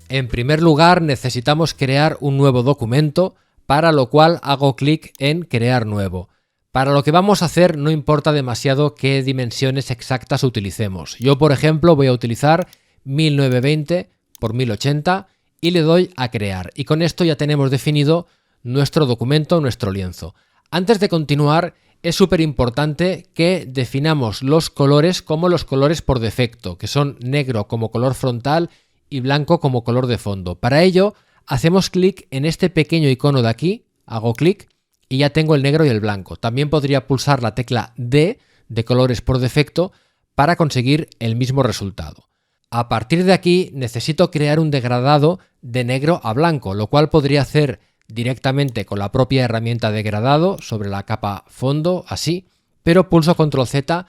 En primer lugar, necesitamos crear un nuevo documento, para lo cual hago clic en Crear nuevo. Para lo que vamos a hacer no importa demasiado qué dimensiones exactas utilicemos. Yo, por ejemplo, voy a utilizar 1920 por 1080 y le doy a Crear. Y con esto ya tenemos definido nuestro documento, nuestro lienzo. Antes de continuar, es súper importante que definamos los colores como los colores por defecto, que son negro como color frontal y blanco como color de fondo. Para ello, hacemos clic en este pequeño icono de aquí, hago clic y ya tengo el negro y el blanco. También podría pulsar la tecla D de colores por defecto para conseguir el mismo resultado. A partir de aquí necesito crear un degradado de negro a blanco, lo cual podría hacer directamente con la propia herramienta de degradado sobre la capa fondo, así, pero pulso Control Z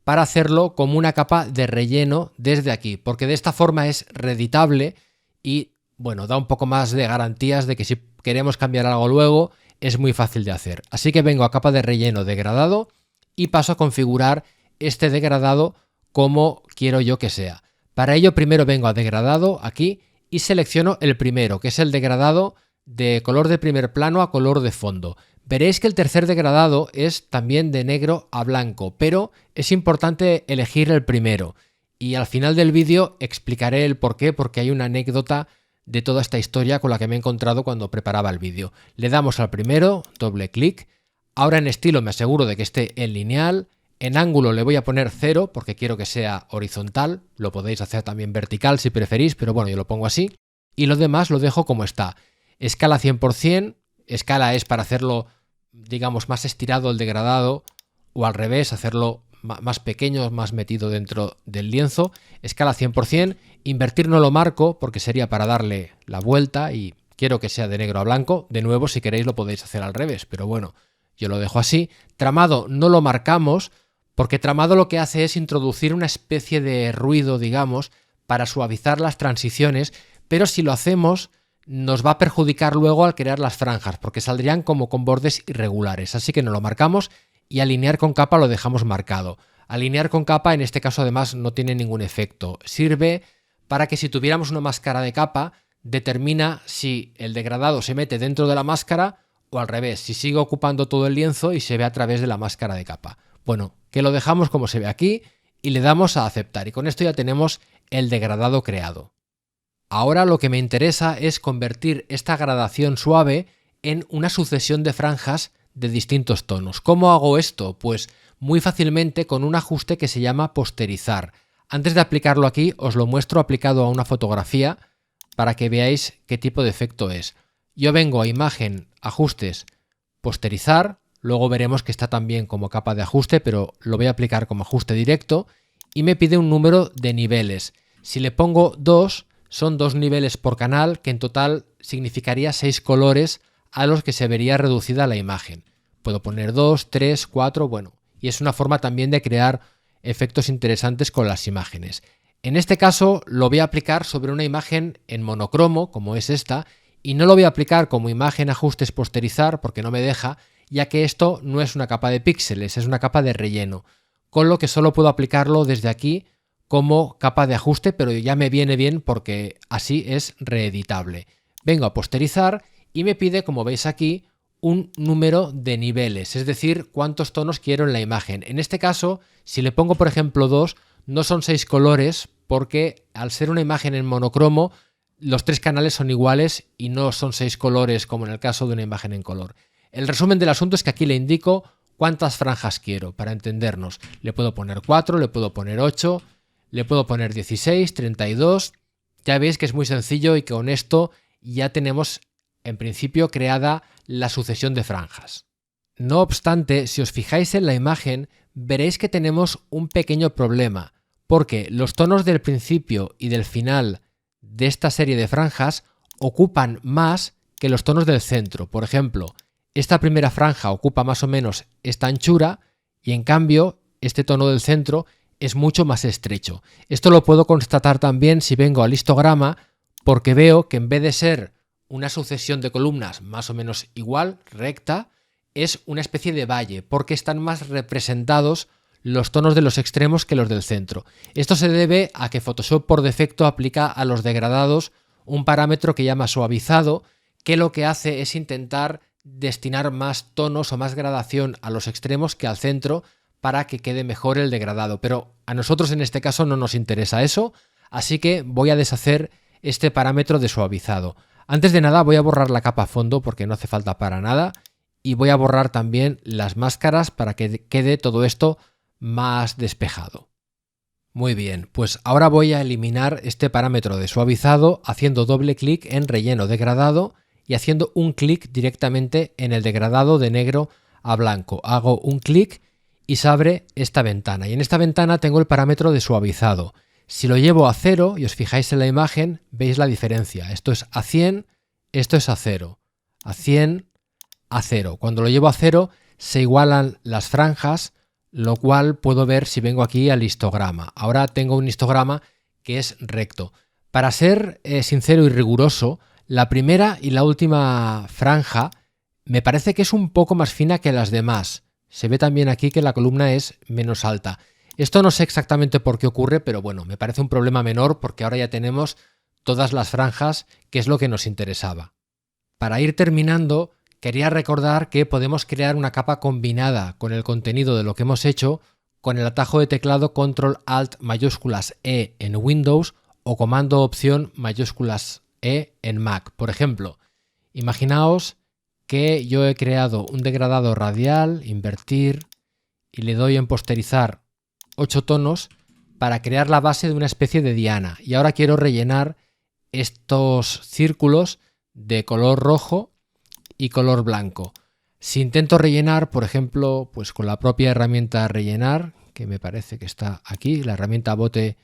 para hacerlo como una capa de relleno desde aquí, porque de esta forma es reeditable y bueno, da un poco más de garantías de que si queremos cambiar algo luego es muy fácil de hacer. Así que vengo a capa de relleno degradado y paso a configurar este degradado como quiero yo que sea. Para ello primero vengo a degradado aquí y selecciono el primero, que es el degradado de color de primer plano a color de fondo. Veréis que el tercer degradado es también de negro a blanco, pero es importante elegir el primero. Y al final del vídeo explicaré el por qué, porque hay una anécdota de toda esta historia con la que me he encontrado cuando preparaba el vídeo. Le damos al primero, doble clic. Ahora en estilo me aseguro de que esté en lineal. En ángulo le voy a poner 0 porque quiero que sea horizontal. Lo podéis hacer también vertical si preferís, pero bueno, yo lo pongo así. Y lo demás lo dejo como está. Escala 100%. Escala es para hacerlo, digamos, más estirado el degradado, o al revés, hacerlo más pequeño, más metido dentro del lienzo. Escala 100%. Invertir no lo marco porque sería para darle la vuelta y quiero que sea de negro a blanco. De nuevo, si queréis lo podéis hacer al revés, pero bueno, yo lo dejo así. Tramado no lo marcamos porque tramado lo que hace es introducir una especie de ruido, digamos, para suavizar las transiciones, pero si lo hacemos nos va a perjudicar luego al crear las franjas porque saldrían como con bordes irregulares, así que no lo marcamos y alinear con capa lo dejamos marcado. Alinear con capa en este caso además no tiene ningún efecto, sirve para que si tuviéramos una máscara de capa determina si el degradado se mete dentro de la máscara o al revés, si sigue ocupando todo el lienzo y se ve a través de la máscara de capa. Bueno, que lo dejamos como se ve aquí y le damos a aceptar y con esto ya tenemos el degradado creado. Ahora lo que me interesa es convertir esta gradación suave en una sucesión de franjas de distintos tonos. ¿Cómo hago esto? Pues muy fácilmente con un ajuste que se llama posterizar. Antes de aplicarlo aquí os lo muestro aplicado a una fotografía para que veáis qué tipo de efecto es. Yo vengo a imagen, ajustes, posterizar, luego veremos que está también como capa de ajuste, pero lo voy a aplicar como ajuste directo y me pide un número de niveles. Si le pongo 2, son 2 niveles por canal, que en total significaría 6 colores a los que se vería reducida la imagen. Puedo poner 2, 3, 4, bueno, y es una forma también de crear efectos interesantes con las imágenes. En este caso lo voy a aplicar sobre una imagen en monocromo, como es esta, y no lo voy a aplicar como imagen ajustes posterizar porque no me deja, ya que esto no es una capa de píxeles, es una capa de relleno, con lo que solo puedo aplicarlo desde aquí como capa de ajuste, pero ya me viene bien porque así es reeditable. Vengo a posterizar y me pide, como veis aquí, un número de niveles, es decir, cuántos tonos quiero en la imagen. En este caso, si le pongo por ejemplo 2, no son 6 colores porque al ser una imagen en monocromo, los 3 canales son iguales y no son 6 colores como en el caso de una imagen en color. El resumen del asunto es que aquí le indico cuántas franjas quiero, para entendernos. Le puedo poner 4, le puedo poner 8, le puedo poner 16, 32. Ya veis que es muy sencillo y que con esto ya tenemos en principio creada la sucesión de franjas. No obstante, si os fijáis en la imagen, veréis que tenemos un pequeño problema, porque los tonos del principio y del final de esta serie de franjas ocupan más que los tonos del centro. Por ejemplo, esta primera franja ocupa más o menos esta anchura y en cambio este tono del centro es mucho más estrecho. Esto lo puedo constatar también si vengo al histograma porque veo que en vez de ser una sucesión de columnas más o menos igual, recta, es una especie de valle porque están más representados los tonos de los extremos que los del centro. Esto se debe a que Photoshop por defecto aplica a los degradados un parámetro que llama suavizado, que lo que hace es intentar destinar más tonos o más gradación a los extremos que al centro para que quede mejor el degradado. Pero a nosotros en este caso no nos interesa eso, así que voy a deshacer este parámetro de suavizado. Antes de nada voy a borrar la capa fondo porque no hace falta para nada y voy a borrar también las máscaras para que quede todo esto más despejado. Muy bien, pues ahora voy a eliminar este parámetro de suavizado haciendo doble clic en relleno degradado y haciendo un clic directamente en el degradado de negro a blanco. Hago un clic y se abre esta ventana y en esta ventana tengo el parámetro de suavizado. Si lo llevo a 0 y os fijáis en la imagen, veis la diferencia. Esto es a 100, esto es a 0, a 100, a 0. Cuando lo llevo a 0 se igualan las franjas, lo cual puedo ver si vengo aquí al histograma. Ahora tengo un histograma que es recto. Para ser sincero y riguroso, la primera y la última franja me parece que es un poco más fina que las demás. Se ve también aquí que la columna es menos alta. Esto no sé exactamente por qué ocurre, pero bueno, me parece un problema menor porque ahora ya tenemos todas las franjas, que es lo que nos interesaba. Para ir terminando, quería recordar que podemos crear una capa combinada con el contenido de lo que hemos hecho con el atajo de teclado Control Alt mayúsculas E en Windows o Comando Opción mayúsculas E en Mac. Por ejemplo, imaginaos que yo he creado un degradado radial, invertir, y le doy en posterizar 8 tonos para crear la base de una especie de diana. Y ahora quiero rellenar estos círculos de color rojo y color blanco. Si intento rellenar, por ejemplo, pues con la propia herramienta rellenar, que me parece que está aquí, la herramienta bote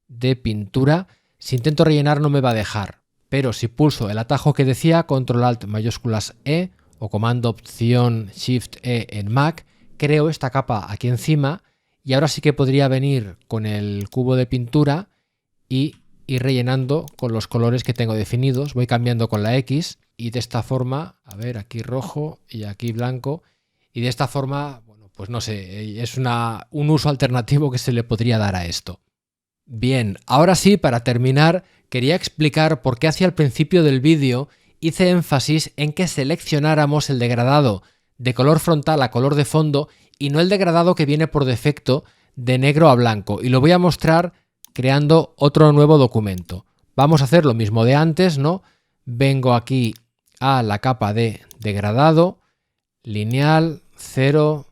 de pintura, si intento rellenar no me va a dejar. Pero si pulso el atajo que decía, Control Alt mayúsculas E o Comando Opción Shift E en Mac, creo esta capa aquí encima y ahora sí que podría venir con el cubo de pintura y ir rellenando con los colores que tengo definidos. Voy cambiando con la X y de esta forma, a ver, aquí rojo y aquí blanco, y de esta forma, bueno, pues no sé, es un uso alternativo que se le podría dar a esto. Bien, ahora sí, para terminar, quería explicar por qué hacia el principio del vídeo hice énfasis en que seleccionáramos el degradado de color frontal a color de fondo y no el degradado que viene por defecto de negro a blanco. Y lo voy a mostrar creando otro nuevo documento. Vamos a hacer lo mismo de antes, ¿no? Vengo aquí a la capa de degradado, lineal, 0,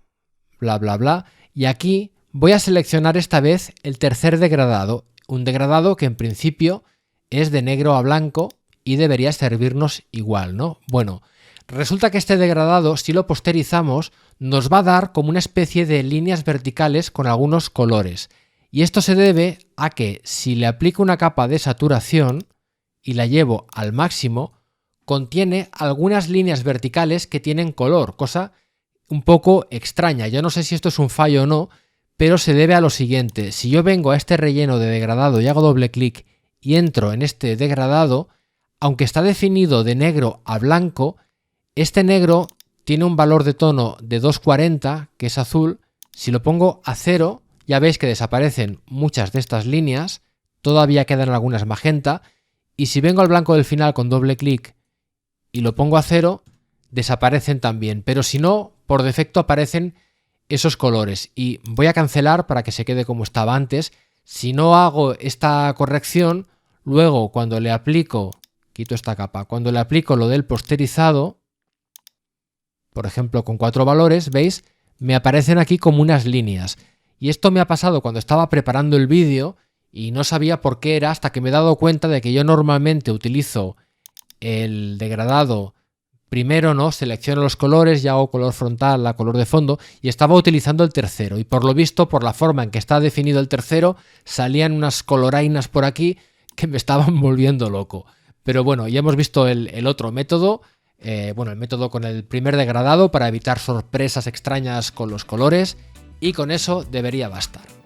bla, bla, bla. Y aquí voy a seleccionar esta vez el tercer degradado. Un degradado que en principio es de negro a blanco y debería servirnos igual, ¿no? Bueno, resulta que este degradado, si lo posterizamos, nos va a dar como una especie de líneas verticales con algunos colores. Y esto se debe a que si le aplico una capa de saturación y la llevo al máximo, contiene algunas líneas verticales que tienen color, cosa un poco extraña. Yo no sé si esto es un fallo o no, pero se debe a lo siguiente. Si yo vengo a este relleno de degradado y hago doble clic y entro en este degradado, aunque está definido de negro a blanco, este negro tiene un valor de tono de 240, que es azul. Si lo pongo a 0, ya veis que desaparecen muchas de estas líneas, todavía quedan algunas magenta, y si vengo al blanco del final con doble clic y lo pongo a 0, desaparecen también, pero si no, por defecto aparecen esos colores. Y voy a cancelar para que se quede como estaba antes. Si no hago esta corrección, luego cuando le aplico, quito esta capa, cuando le aplico lo del posterizado, por ejemplo con 4 valores, ¿veis? Me aparecen aquí como unas líneas. Y esto me ha pasado cuando estaba preparando el vídeo y no sabía por qué era hasta que me he dado cuenta de que yo normalmente utilizo el degradado primero, ¿no? Selecciono los colores y hago color frontal a color de fondo y estaba utilizando el tercero y por lo visto, por la forma en que está definido el tercero, salían unas colorainas por aquí que me estaban volviendo loco. Pero bueno, ya hemos visto el otro método, el método con el primer degradado para evitar sorpresas extrañas con los colores y con eso debería bastar.